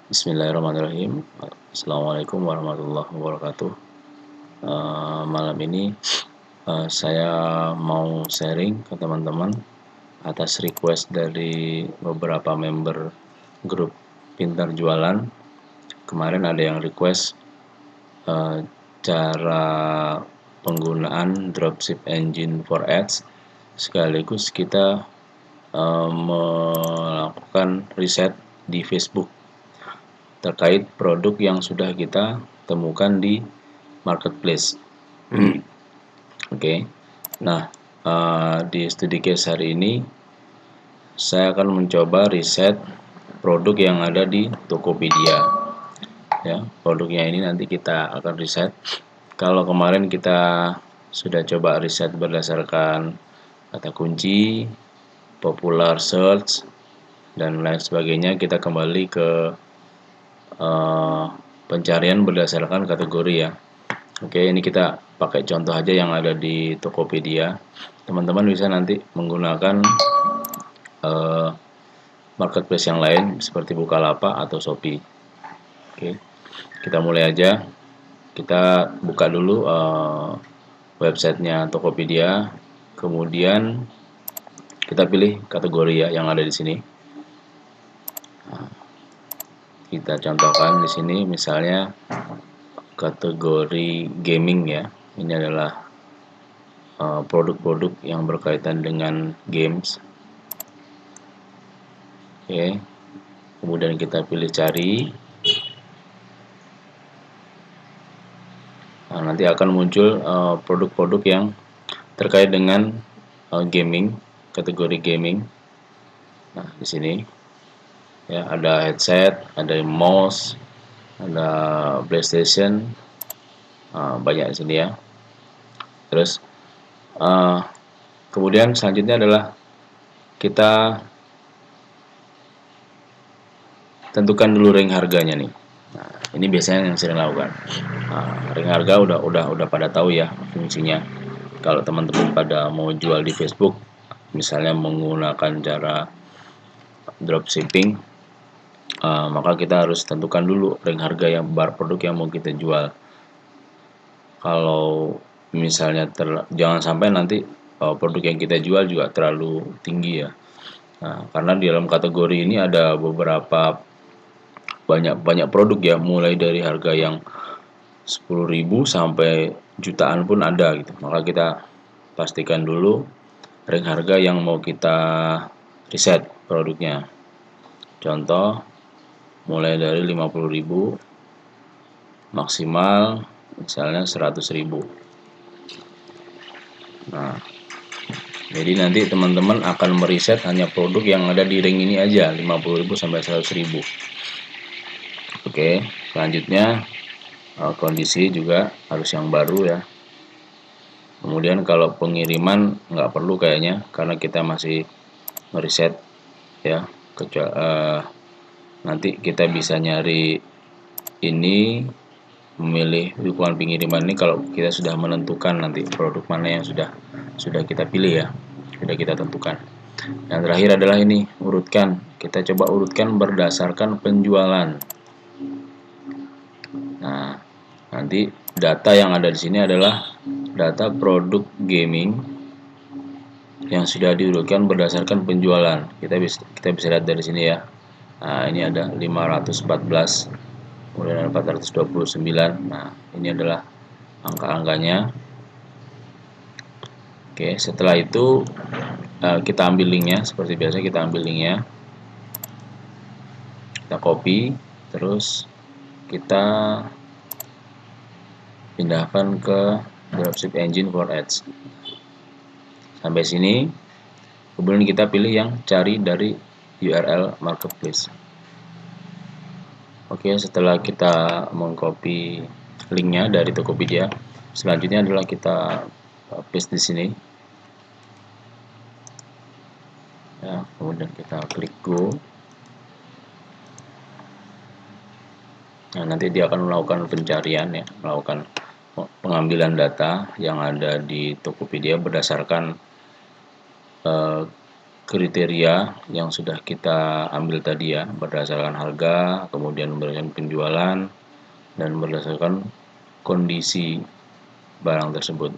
Bismillahirrahmanirrahim. Assalamualaikum warahmatullahi wabarakatuh. Malam ini saya mau sharing ke teman-teman atas request dari beberapa member grup Pintar Jualan. Kemarin ada yang request cara penggunaan dropship engine for ads, sekaligus kita melakukan riset di Facebook terkait produk yang sudah kita temukan di marketplace. Oke. Nah, di studi case hari ini saya akan mencoba riset produk yang ada di Tokopedia. Ya, produknya ini nanti kita akan riset. Kalau kemarin kita sudah coba riset berdasarkan kata kunci, popular search, dan lain sebagainya, kita kembali ke pencarian berdasarkan kategori ya. Oke, ini kita pakai contoh aja yang ada di Tokopedia. Teman-teman bisa nanti menggunakan marketplace yang lain seperti Bukalapak atau Shopee. Oke, kita mulai aja. Kita buka dulu websitenya Tokopedia. Kemudian kita pilih kategori ya yang ada di sini. Kita contohkan di sini misalnya kategori gaming ya. Ini adalah produk-produk yang berkaitan dengan games. Oke. Kemudian kita pilih cari. Nah, nanti akan muncul produk-produk yang terkait dengan gaming, kategori gaming. Nah, di sini ya ada headset, ada mouse, ada PlayStation, banyak di sini ya. Terus kemudian selanjutnya adalah kita tentukan dulu rank harganya nih. Nah, ini biasanya yang sering lakukan. Rank harga udah pada tahu ya fungsinya. Kalau teman-teman pada mau jual di Facebook, misalnya menggunakan cara dropshipping, maka kita harus tentukan dulu rank harga yang produk yang mau kita jual. Kalau misalnya jangan sampai nanti produk yang kita jual juga terlalu tinggi ya. Nah, karena di dalam kategori ini ada beberapa banyak produk ya, mulai dari harga yang 10.000 sampai jutaan pun ada gitu. Maka kita pastikan dulu rank harga yang mau kita riset produknya. Contoh mulai dari 50.000 maksimal misalnya 100.000. Nah, jadi nanti teman-teman akan meriset hanya produk yang ada di rank ini aja, 50.000 sampai 100.000. Oke, selanjutnya kondisi juga harus yang baru ya. Kemudian kalau pengiriman nggak perlu kayaknya karena kita masih meriset ya. Nanti kita bisa nyari ini, memilih dukungan pengiriman ini kalau kita sudah menentukan nanti produk mana yang sudah kita pilih ya, sudah kita tentukan. Yang terakhir adalah ini, urutkan. Kita coba urutkan berdasarkan penjualan. Nah, nanti data yang ada di sini adalah data produk gaming yang sudah diurutkan berdasarkan penjualan. Kita bisa lihat dari sini ya. Nah, ini ada 514, kemudian 429. Nah, ini adalah angka-angkanya. Oke, setelah itu kita ambil linknya. Seperti biasa kita ambil linknya, kita copy, terus kita pindahkan ke dropship engine for ads. Sampai sini, kemudian kita pilih yang cari dari URL marketplace. Oke, setelah kita mengcopy linknya dari Tokopedia, selanjutnya adalah kita paste di sini. Ya, kemudian kita klik go. Nah, nanti dia akan melakukan pencarian ya, melakukan pengambilan data yang ada di Tokopedia berdasarkan kriteria yang sudah kita ambil tadi ya, berdasarkan harga, kemudian berdasarkan penjualan, dan berdasarkan kondisi barang tersebut.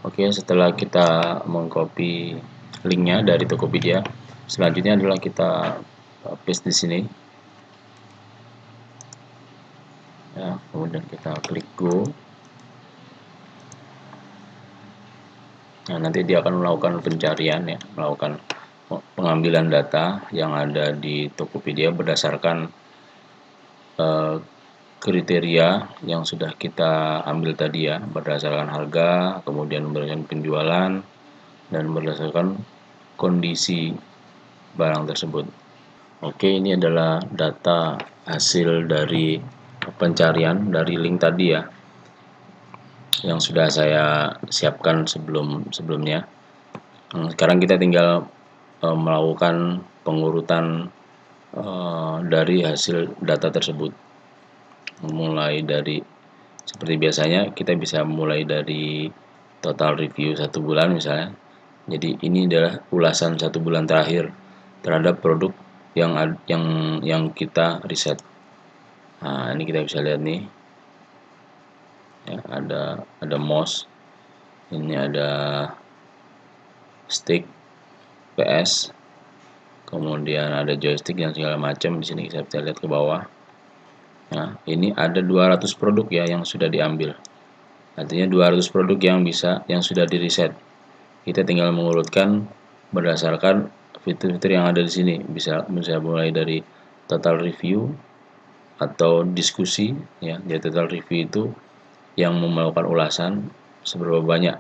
Oke, setelah kita mengcopy linknya dari Tokopedia, selanjutnya adalah kita paste di sini. Ya, kemudian kita klik go. Nah, nanti dia akan melakukan pencarian ya, melakukan pengambilan data yang ada di Tokopedia berdasarkan kriteria yang sudah kita ambil tadi ya, berdasarkan harga, kemudian berdasarkan penjualan, dan berdasarkan kondisi barang tersebut. Oke, ini adalah data hasil dari pencarian dari link tadi ya, yang sudah saya siapkan sebelumnya. Sekarang kita tinggal melakukan pengurutan dari hasil data tersebut. Mulai dari seperti biasanya kita bisa mulai dari total review 1 bulan misalnya. Jadi ini adalah ulasan 1 bulan terakhir terhadap produk yang kita riset. Nah, ini kita bisa lihat nih. Ya, ada mouse. Ini ada stick PS. Kemudian ada joystick dan segala macam. Di sini kita bisa lihat ke bawah. Nah, ini ada 200 produk ya yang sudah diambil. Artinya 200 produk yang sudah diriset. Kita tinggal mengurutkan berdasarkan fitur-fitur yang ada di sini. Bisa mulai dari total review atau diskusi ya. Di total review itu yang melakukan ulasan seberapa banyak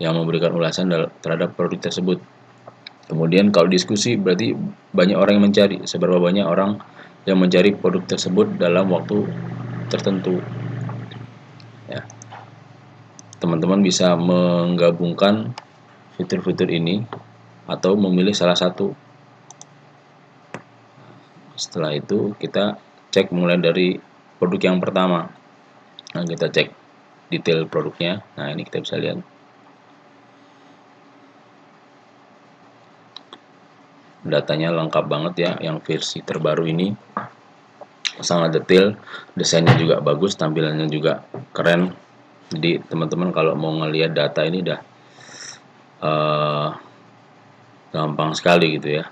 yang memberikan ulasan terhadap produk tersebut. Kemudian kalau diskusi berarti banyak orang yang mencari, seberapa banyak orang yang mencari produk tersebut dalam waktu tertentu. Ya. Teman-teman bisa menggabungkan fitur-fitur ini atau memilih salah satu. Setelah itu kita cek mulai dari produk yang pertama. Nah, kita cek detail produknya. Nah, ini kita bisa lihat. Datanya lengkap banget ya, yang versi terbaru ini sangat detail, desainnya juga bagus, tampilannya juga keren. Jadi teman-teman kalau mau ngelihat data ini udah gampang sekali gitu ya.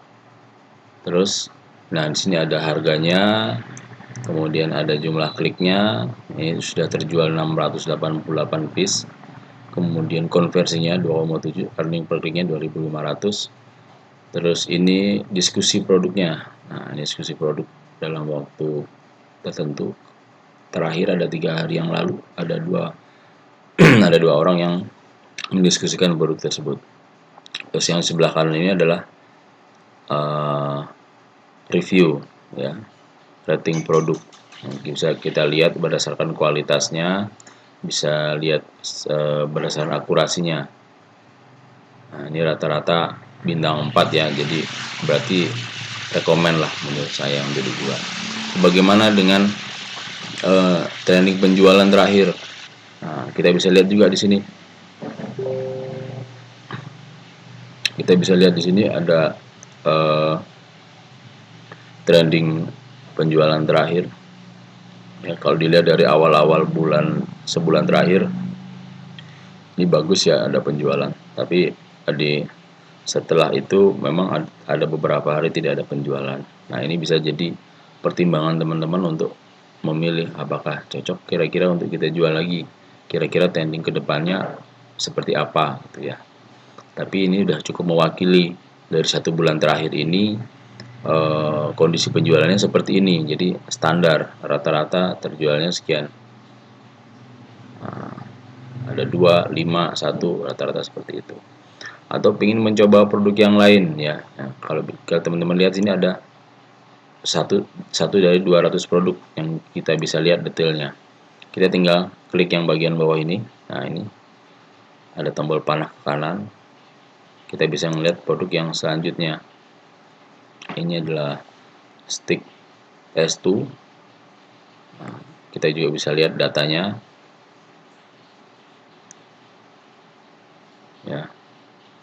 Terus, nah di sini ada harganya, kemudian ada jumlah kliknya, ini sudah terjual 688 piece, kemudian konversinya 2,7, earning per kliknya 2.500. Terus ini diskusi produknya. Nah, ini diskusi produk dalam waktu tertentu. Terakhir ada 3 hari yang lalu ada ada dua orang yang mendiskusikan produk tersebut. Terus yang sebelah kanan ini adalah review ya, rating produk. Bisa kita lihat berdasarkan kualitasnya, bisa lihat berdasarkan akurasinya. Nah, ini rata-rata bintang 4 ya, jadi berarti rekomen lah menurut saya untuk dijual. Bagaimana dengan trending penjualan terakhir? Nah, kita bisa lihat juga di sini. Kita bisa lihat di sini ada trending penjualan terakhir. Ya, kalau dilihat dari awal-awal sebulan terakhir, ini bagus ya ada penjualan. Tapi setelah itu memang ada beberapa hari tidak ada penjualan. Nah, ini bisa jadi pertimbangan teman-teman untuk memilih apakah cocok kira-kira untuk kita jual lagi. Kira-kira trending kedepannya seperti apa gitu ya. Tapi ini udah cukup mewakili dari 1 bulan terakhir ini kondisi penjualannya seperti ini. Jadi standar rata-rata terjualnya sekian. Nah, ada 2, 5, 1 rata-rata seperti itu. Atau ingin mencoba produk yang lain ya. Nah, kalau teman-teman lihat sini ada satu dari 200 produk yang kita bisa lihat detailnya. Kita tinggal klik yang bagian bawah ini. Nah, ini ada tombol panah ke kanan. Kita bisa melihat produk yang selanjutnya. Ini adalah stick S2. Nah, kita juga bisa lihat datanya. Ya,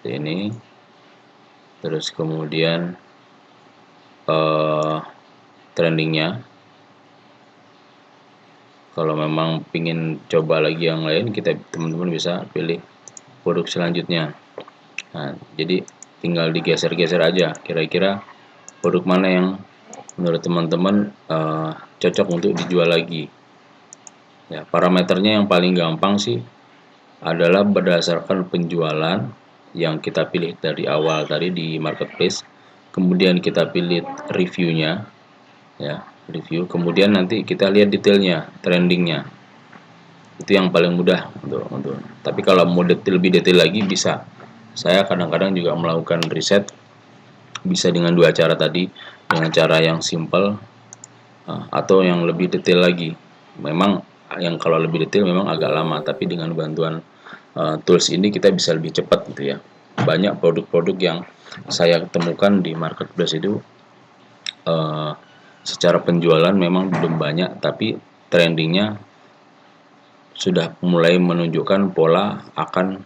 ini terus kemudian trendingnya. Kalau memang pingin coba lagi yang lain, teman-teman bisa pilih produk selanjutnya. Nah, jadi tinggal digeser-geser aja, kira-kira produk mana yang menurut teman-teman cocok untuk dijual lagi. Ya, parameternya yang paling gampang sih adalah berdasarkan penjualan yang kita pilih dari awal tadi di marketplace, kemudian kita pilih reviewnya, ya review, kemudian nanti kita lihat detailnya, trendingnya. Itu yang paling mudah untuk. Tapi kalau mau lebih detail lagi bisa. Saya kadang-kadang juga melakukan riset, bisa dengan dua cara tadi, dengan cara yang simple atau yang lebih detail lagi. Memang yang kalau lebih detail memang agak lama, tapi dengan bantuan tools ini kita bisa lebih cepat gitu ya. Banyak produk-produk yang saya temukan di marketplace itu secara penjualan memang belum banyak, tapi trendingnya sudah mulai menunjukkan pola akan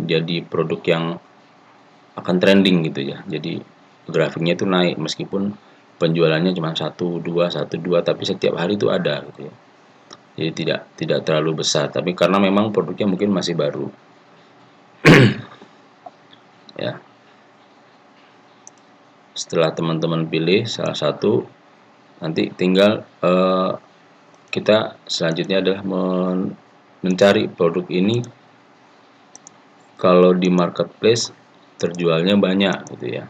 jadi produk yang akan trending gitu ya. Jadi grafiknya itu naik meskipun penjualannya cuma satu dua, tapi setiap hari itu ada gitu ya. Jadi tidak terlalu besar, tapi karena memang produknya mungkin masih baru. Ya. Setelah teman-teman pilih salah satu, nanti tinggal kita selanjutnya adalah mencari produk ini kalau di marketplace terjualnya banyak gitu ya.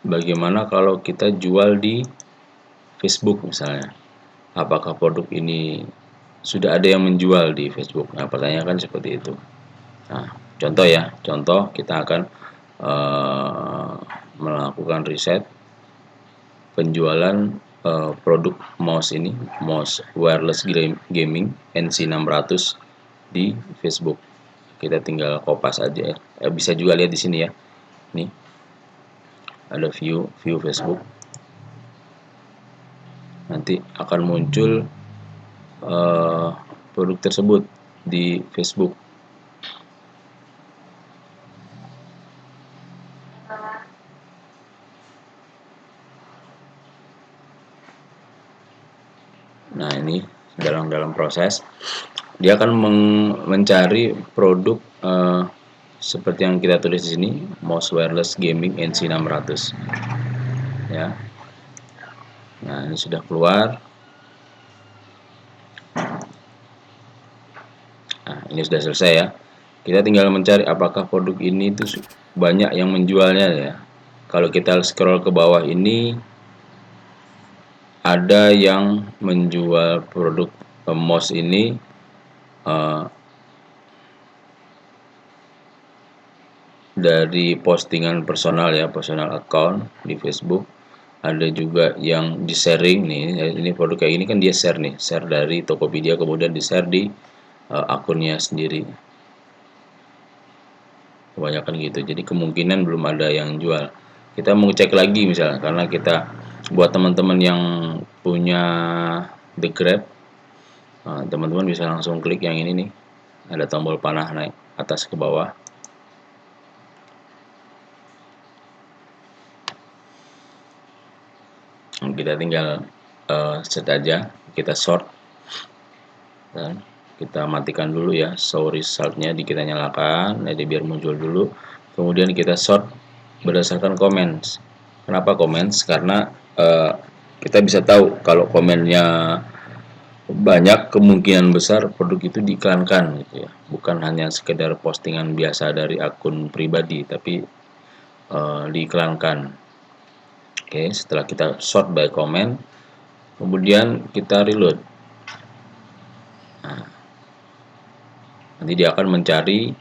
Bagaimana kalau kita jual di Facebook misalnya? Apakah produk ini sudah ada yang menjual di Facebook? Nah, pertanyaan kan seperti itu. Nah, contoh ya, contoh kita akan melakukan riset penjualan produk mouse ini, mouse wireless gaming NC600 di Facebook. Kita tinggal kopas aja ya. Bisa juga lihat di sini ya. Nih, ada view Facebook. Nanti akan muncul produk tersebut di Facebook. Nah, ini dalam proses dia akan mencari produk seperti yang kita tulis di sini, mouse wireless gaming NC600 ya. Nah, ini sudah keluar. Nah, ini sudah selesai ya. Kita tinggal mencari apakah produk ini itu banyak yang menjualnya ya. Kalau kita scroll ke bawah ini ada yang menjual produk mouse ini dari postingan personal ya, personal account di Facebook. Ada juga yang di sharing nih, ini produk kayak ini kan dia share nih, share dari Tokopedia kemudian di share di akunnya sendiri. Kebanyakan gitu, jadi kemungkinan belum ada yang jual. Kita mau cek lagi misalnya, karena kita buat teman-teman yang punya The Grab, teman-teman bisa langsung klik yang ini nih, ada tombol panah naik atas ke bawah. Kita tinggal set aja, kita sort dan kita matikan dulu ya show resultnya, kita nyalakan jadi biar muncul dulu, kemudian kita sort berdasarkan comments. Kenapa comments? Karena kita bisa tahu kalau komennya banyak, kemungkinan besar produk itu diiklankan gitu ya, bukan hanya sekedar postingan biasa dari akun pribadi tapi diiklankan. Oke, setelah kita sort by comment, kemudian kita reload. Nah, nanti dia akan mencari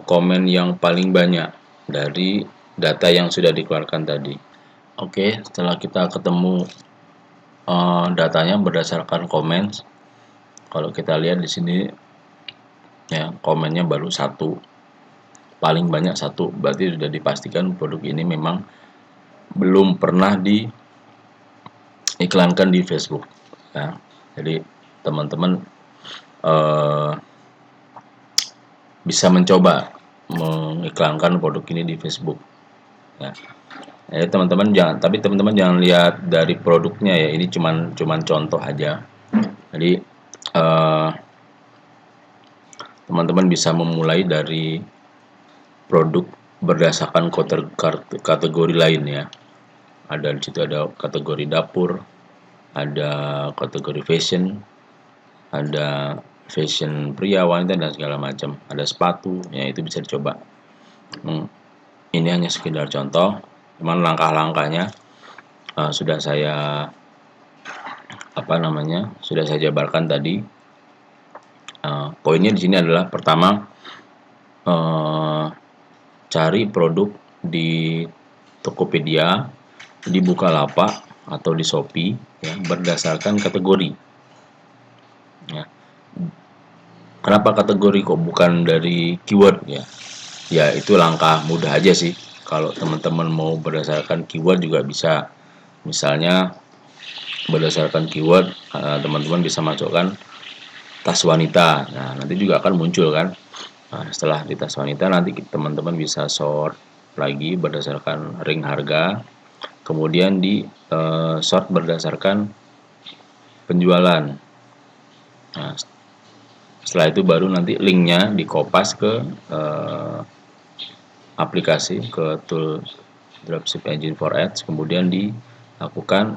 komen yang paling banyak dari data yang sudah dikeluarkan tadi. Oke, setelah kita ketemu datanya berdasarkan komen, kalau kita lihat di sini ya komennya baru satu, paling banyak satu, berarti sudah dipastikan produk ini memang belum pernah diiklankan di Facebook ya. Jadi teman-teman bisa mencoba mengiklankan produk ini di Facebook ya. Teman-teman jangan lihat dari produknya ya, ini cuman contoh aja. Jadi teman-teman bisa memulai dari produk berdasarkan kategori lain ya. Di situ ada kategori dapur, ada kategori fashion, ada fashion pria, wanita dan segala macam. Ada sepatu, ya itu bisa dicoba. Ini hanya sekedar contoh, cuman langkah-langkahnya sudah saya jabarkan tadi. Poinnya di sini adalah pertama, cari produk di Tokopedia, di Bukalapak atau di Shopee ya, berdasarkan kategori ya. Kenapa kategori kok bukan dari keyword ya? Ya itu langkah mudah aja sih. Kalau teman-teman mau berdasarkan keyword juga bisa. Misalnya berdasarkan keyword teman-teman bisa masukkan tas wanita. Nah, nanti juga akan muncul kan. Nah, setelah di tas wanita nanti teman-teman bisa sort lagi berdasarkan ring harga. Kemudian di sort berdasarkan penjualan. Nah, setelah itu baru nanti linknya dikopas ke aplikasi, ke tool Dropship Engine for Ads, kemudian dilakukan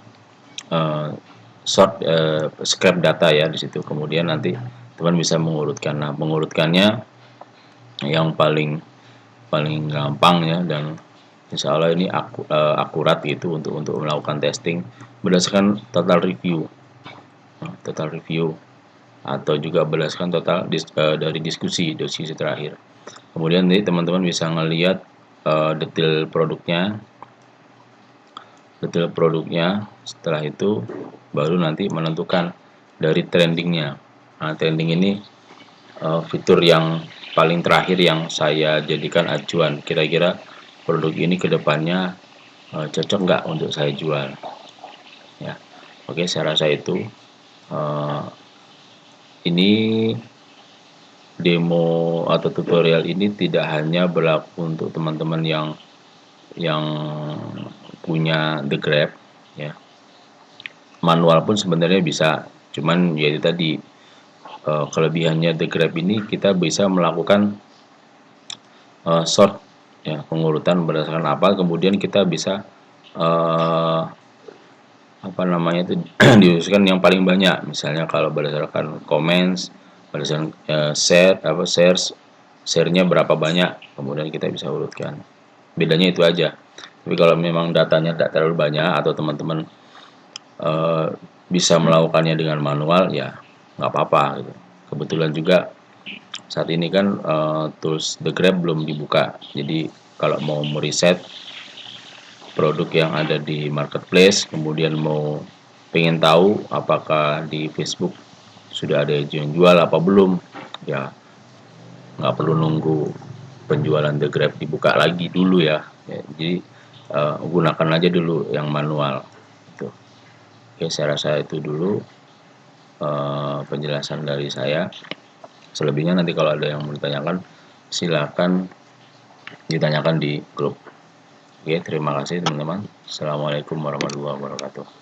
scrap data ya di situ. Kemudian nanti teman bisa mengurutkan. Nah, mengurutkannya yang paling gampang ya, dan insya Allah ini akurat gitu untuk melakukan testing berdasarkan total review atau juga berdasarkan total dari diskusi terakhir. Kemudian nanti teman-teman bisa ngelihat detail produknya. Setelah itu baru nanti menentukan dari trendingnya. Nah, trending ini fitur yang paling terakhir yang saya jadikan acuan. Kira-kira produk ini kedepannya cocok nggak untuk saya jual ya. Oke, saya rasa itu ini demo atau tutorial ini tidak hanya berlaku untuk teman-teman yang punya The Grab ya. Manual pun sebenarnya bisa, cuman ya itu tadi kelebihannya The Grab ini kita bisa melakukan sort ya, pengurutan berdasarkan apa, kemudian kita bisa diusulkan yang paling banyak. Misalnya kalau berdasarkan comments, berdasarkan share-nya berapa banyak, kemudian kita bisa urutkan. Bedanya itu aja. Tapi kalau memang datanya tidak terlalu banyak atau teman-teman bisa melakukannya dengan manual, ya nggak apa-apa gitu. Kebetulan juga saat ini kan tools The Grab belum dibuka, jadi kalau mau meriset produk yang ada di marketplace, kemudian pengen tahu apakah di Facebook sudah ada yang jual apa belum, ya nggak perlu nunggu penjualan The Grab dibuka lagi dulu ya. Jadi gunakan aja dulu yang manual itu. Oke, saya rasa itu dulu penjelasan dari saya. Selebihnya nanti kalau ada yang mau ditanyakan silakan ditanyakan di grup. Oke, terima kasih teman-teman. Assalamualaikum warahmatullahi wabarakatuh.